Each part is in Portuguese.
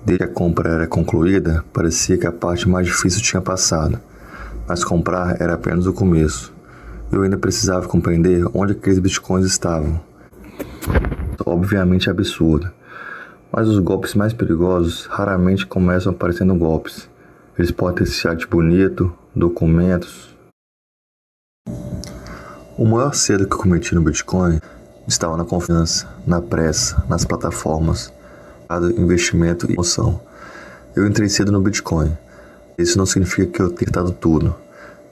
Desde que a compra era concluída, parecia que a parte mais difícil tinha passado, mas comprar era apenas o começo. Eu ainda precisava compreender onde aqueles bitcoins estavam. Obviamente absurdo, mas os golpes mais perigosos raramente começam aparecendo golpes. Eles podem ter chat bonito, documentos. O maior cedo que eu cometi no Bitcoin estava na confiança, na pressa, nas plataformas, investimento e emoção. Eu entrei cedo no Bitcoin. Isso não significa que eu tenha dado tudo.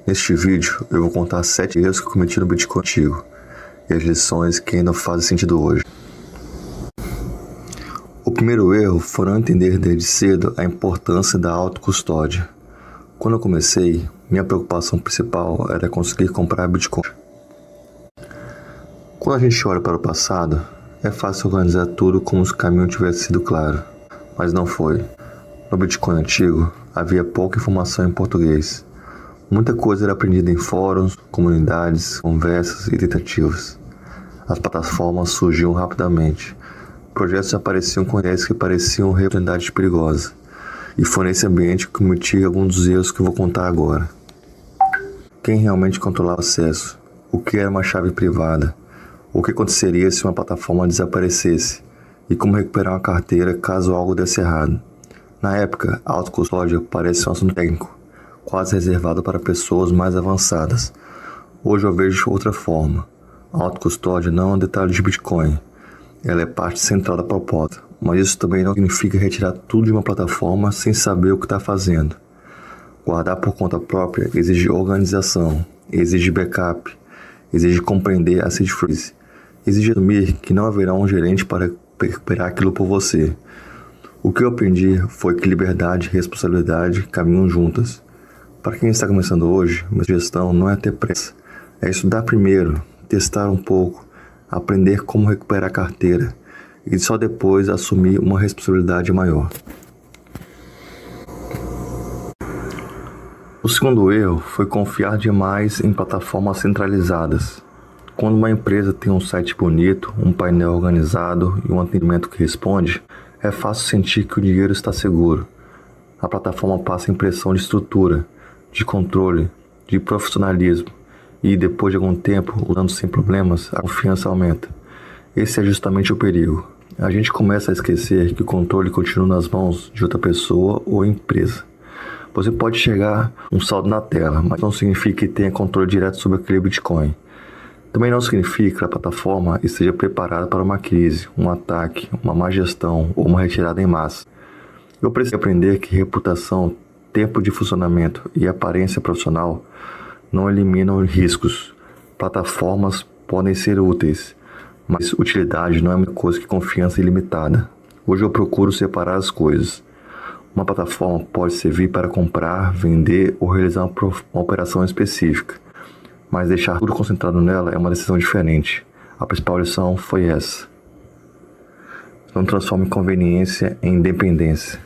Neste vídeo eu vou contar 7 erros que eu cometi no Bitcoin antigo e as lições que ainda fazem sentido hoje. O primeiro erro foi não entender desde cedo a importância da autocustódia. Quando eu comecei, minha preocupação principal era conseguir comprar Bitcoin. Quando a gente olha para o passado, é fácil organizar tudo como se o caminho tivesse sido claro, mas não foi. No Bitcoin antigo, havia pouca informação em português. Muita coisa era aprendida em fóruns, comunidades, conversas e tentativas. As plataformas surgiam rapidamente. Projetos apareciam com ideias que pareciam oportunidades perigosas. E foi nesse ambiente que cometi alguns dos erros que eu vou contar agora. Quem realmente controlava o acesso? O que era uma chave privada? O que aconteceria se uma plataforma desaparecesse? E como recuperar uma carteira caso algo desse errado? Na época, a autocustódia parecia um assunto técnico, quase reservado para pessoas mais avançadas. Hoje eu vejo outra forma. A autocustódia não é um detalhe de Bitcoin. Ela é parte central da proposta, mas isso também não significa retirar tudo de uma plataforma sem saber o que está fazendo. Guardar por conta própria exige organização, exige backup, exige compreender a seed phrase, exige assumir que não haverá um gerente para recuperar aquilo por você. O que eu aprendi foi que liberdade e responsabilidade caminham juntas. Para quem está começando hoje, minha sugestão não é ter pressa, é estudar primeiro, testar um pouco, aprender como recuperar a carteira e só depois assumir uma responsabilidade maior. O segundo erro foi confiar demais em plataformas centralizadas. Quando uma empresa tem um site bonito, um painel organizado e um atendimento que responde, é fácil sentir que o dinheiro está seguro. A plataforma passa a impressão de estrutura, de controle, de profissionalismo. E depois de algum tempo, usando sem problemas, a confiança aumenta. Esse é justamente o perigo. A gente começa a esquecer que o controle continua nas mãos de outra pessoa ou empresa. Você pode chegar um saldo na tela, mas não significa que tenha controle direto sobre aquele Bitcoin. Também não significa que a plataforma esteja preparada para uma crise, um ataque, uma má gestão ou uma retirada em massa. Eu preciso aprender que reputação, tempo de funcionamento e aparência profissional não eliminam riscos. Plataformas podem ser úteis, mas utilidade não é uma coisa que confiança ilimitada. Hoje eu procuro separar as coisas. Uma plataforma pode servir para comprar, vender ou realizar uma operação específica, mas deixar tudo concentrado nela é uma decisão diferente. A principal lição foi essa. Não transforme conveniência em dependência.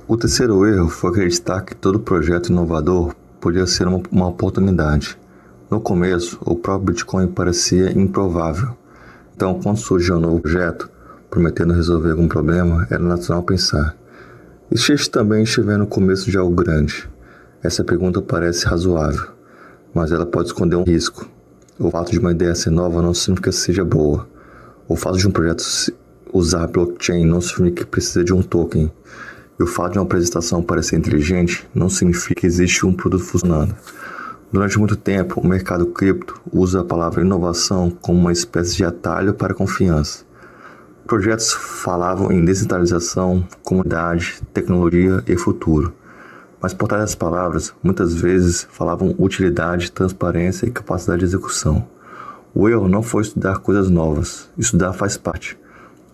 O terceiro erro foi acreditar que todo projeto inovador podia ser uma oportunidade. No começo, o próprio Bitcoin parecia improvável. Então, quando surgiu um novo projeto, prometendo resolver algum problema, era natural pensar: e se este também estiver no começo de algo grande? Essa pergunta parece razoável, mas ela pode esconder um risco. O fato de uma ideia ser nova não significa que seja boa. O fato de um projeto usar blockchain não significa que precisa de um token. E o fato de uma apresentação parecer inteligente não significa que existe um produto funcionando. Durante muito tempo, o mercado cripto usa a palavra inovação como uma espécie de atalho para a confiança. Projetos falavam em descentralização, comunidade, tecnologia e futuro. Mas por trás das palavras, muitas vezes falavam utilidade, transparência e capacidade de execução. O erro não foi estudar coisas novas. Estudar faz parte.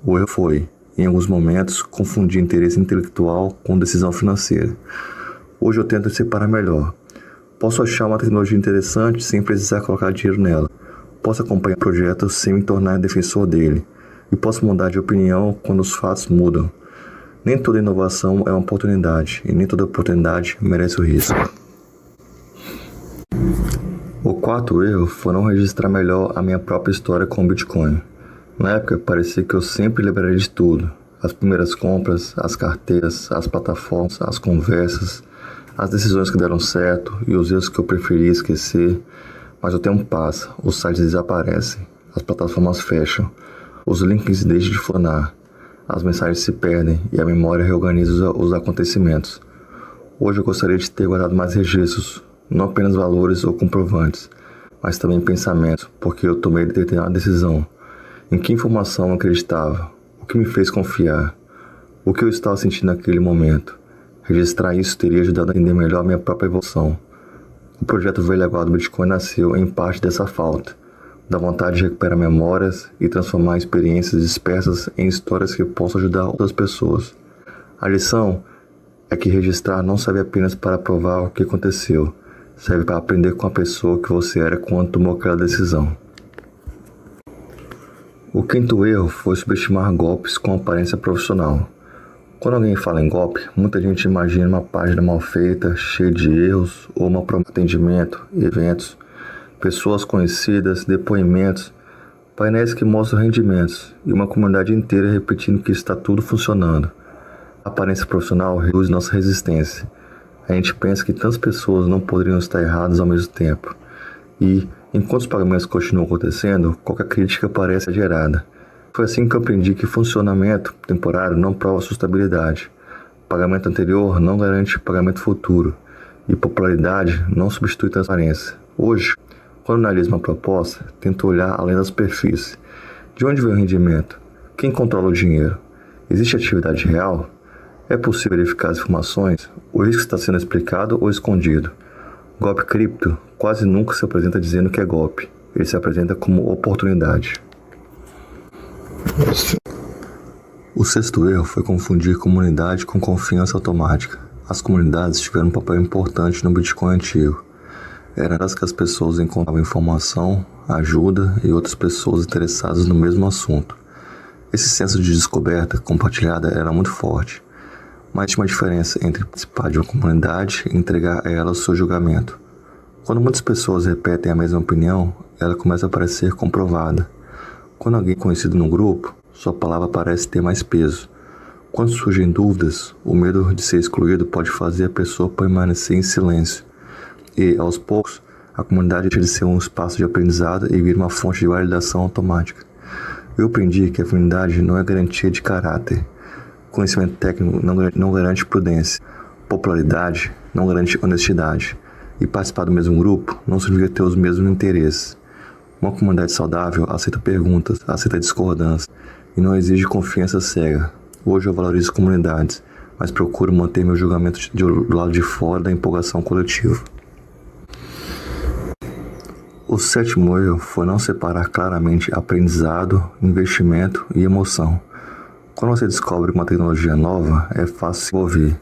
O erro foi, em alguns momentos, confundir interesse intelectual com decisão financeira. Hoje eu tento separar melhor. Posso achar uma tecnologia interessante sem precisar colocar dinheiro nela. Posso acompanhar o projeto sem me tornar defensor dele. E posso mudar de opinião quando os fatos mudam. Nem toda inovação é uma oportunidade, e nem toda oportunidade merece o risco. O quarto erro foi não registrar melhor a minha própria história com o Bitcoin. Na época, parecia que eu sempre lembraria de tudo. As primeiras compras, as carteiras, as plataformas, as conversas, as decisões que deram certo e os erros que eu preferia esquecer. Mas o tempo passa, os sites desaparecem, as plataformas fecham, os links deixam de funcionar, as mensagens se perdem e a memória reorganiza os acontecimentos. Hoje eu gostaria de ter guardado mais registros, não apenas valores ou comprovantes, mas também pensamentos, porque eu tomei determinada decisão. Em que informação eu acreditava? O que me fez confiar? O que eu estava sentindo naquele momento? Registrar isso teria ajudado a entender melhor a minha própria evolução. O projeto Velha Guarda do Bitcoin nasceu em parte dessa falta, da vontade de recuperar memórias e transformar experiências dispersas em histórias que possam ajudar outras pessoas. A lição é que registrar não serve apenas para provar o que aconteceu, serve para aprender com a pessoa que você era quando tomou aquela decisão. O quinto erro foi subestimar golpes com aparência profissional. Quando alguém fala em golpe, muita gente imagina uma página mal feita, cheia de erros, ou uma promessa de atendimento, eventos, pessoas conhecidas, depoimentos, painéis que mostram rendimentos e uma comunidade inteira repetindo que está tudo funcionando. A aparência profissional reduz nossa resistência. A gente pensa que tantas pessoas não poderiam estar erradas ao mesmo tempo. E, enquanto os pagamentos continuam acontecendo, qualquer crítica parece exagerada. Foi assim que eu aprendi que funcionamento temporário não prova sustentabilidade. Pagamento anterior não garante pagamento futuro. E popularidade não substitui transparência. Hoje, quando analiso uma proposta, tento olhar além da superfície. De onde vem o rendimento? Quem controla o dinheiro? Existe atividade real? É possível verificar as informações? O risco está sendo explicado ou escondido? Golpe cripto quase nunca se apresenta dizendo que é golpe. Ele se apresenta como oportunidade. O sexto erro foi confundir comunidade com confiança automática. As comunidades tiveram um papel importante no Bitcoin antigo. Eram as que as pessoas encontravam informação, ajuda e outras pessoas interessadas no mesmo assunto. Esse senso de descoberta compartilhada era muito forte, mas tinha uma diferença entre participar de uma comunidade e entregar a ela o seu julgamento. Quando muitas pessoas repetem a mesma opinião, ela começa a parecer comprovada. Quando alguém é conhecido num grupo, sua palavra parece ter mais peso. Quando surgem dúvidas, o medo de ser excluído pode fazer a pessoa permanecer em silêncio. E, aos poucos, a comunidade deixa de ser um espaço de aprendizado e vira uma fonte de validação automática. Eu aprendi que a afinidade não é garantia de caráter. Conhecimento técnico não garante prudência. Popularidade não garante honestidade. E participar do mesmo grupo não significa ter os mesmos interesses. Uma comunidade saudável aceita perguntas, aceita discordâncias e não exige confiança cega. Hoje eu valorizo comunidades, mas procuro manter meu julgamento do lado de fora da empolgação coletiva. O sétimo erro foi não separar claramente aprendizado, investimento e emoção. Quando você descobre uma tecnologia nova, é fácil se envolver.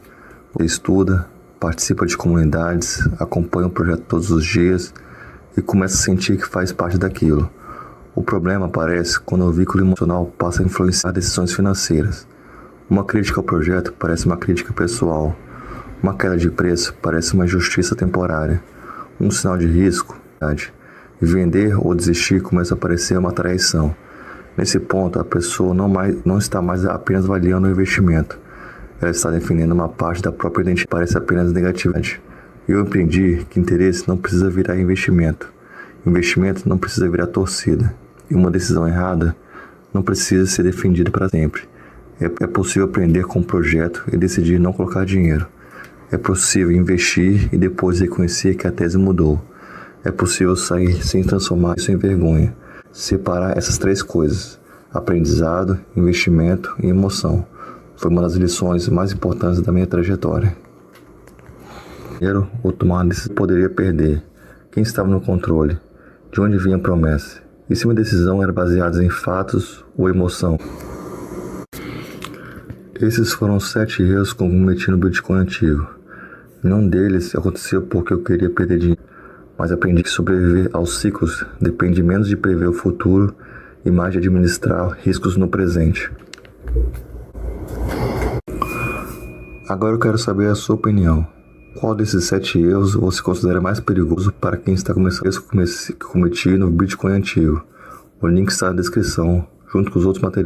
Você estuda, participa de comunidades, acompanha o projeto todos os dias e começa a sentir que faz parte daquilo. O problema aparece quando o vínculo emocional passa a influenciar decisões financeiras. Uma crítica ao projeto parece uma crítica pessoal. Uma queda de preço parece uma injustiça temporária. Um sinal de risco, vender ou desistir começa a parecer uma traição. Nesse ponto, a pessoa não está mais apenas avaliando o investimento. Ela está defendendo uma parte da própria identidade que parece apenas negatividade. Eu aprendi que interesse não precisa virar investimento. Investimento não precisa virar torcida. E uma decisão errada não precisa ser defendida para sempre. É possível aprender com o projeto e decidir não colocar dinheiro. É possível investir e depois reconhecer que a tese mudou. É possível sair sem transformar isso em vergonha. Separar essas três coisas: aprendizado, investimento e emoção. Foi uma das lições mais importantes da minha trajetória. Primeiro, o tomar decisão poderia perder. Quem estava no controle? De onde vinha a promessa? E se minha decisão era baseada em fatos ou emoção? Esses foram 7 erros que eu cometi no Bitcoin antigo. Nenhum deles aconteceu porque eu queria perder dinheiro, mas aprendi que sobreviver aos ciclos depende menos de prever o futuro e mais de administrar riscos no presente. Agora eu quero saber a sua opinião. Qual desses 7 erros você considera mais perigoso para quem está começando a cometi no Bitcoin antigo? O link está na descrição. junto com os outros materiais.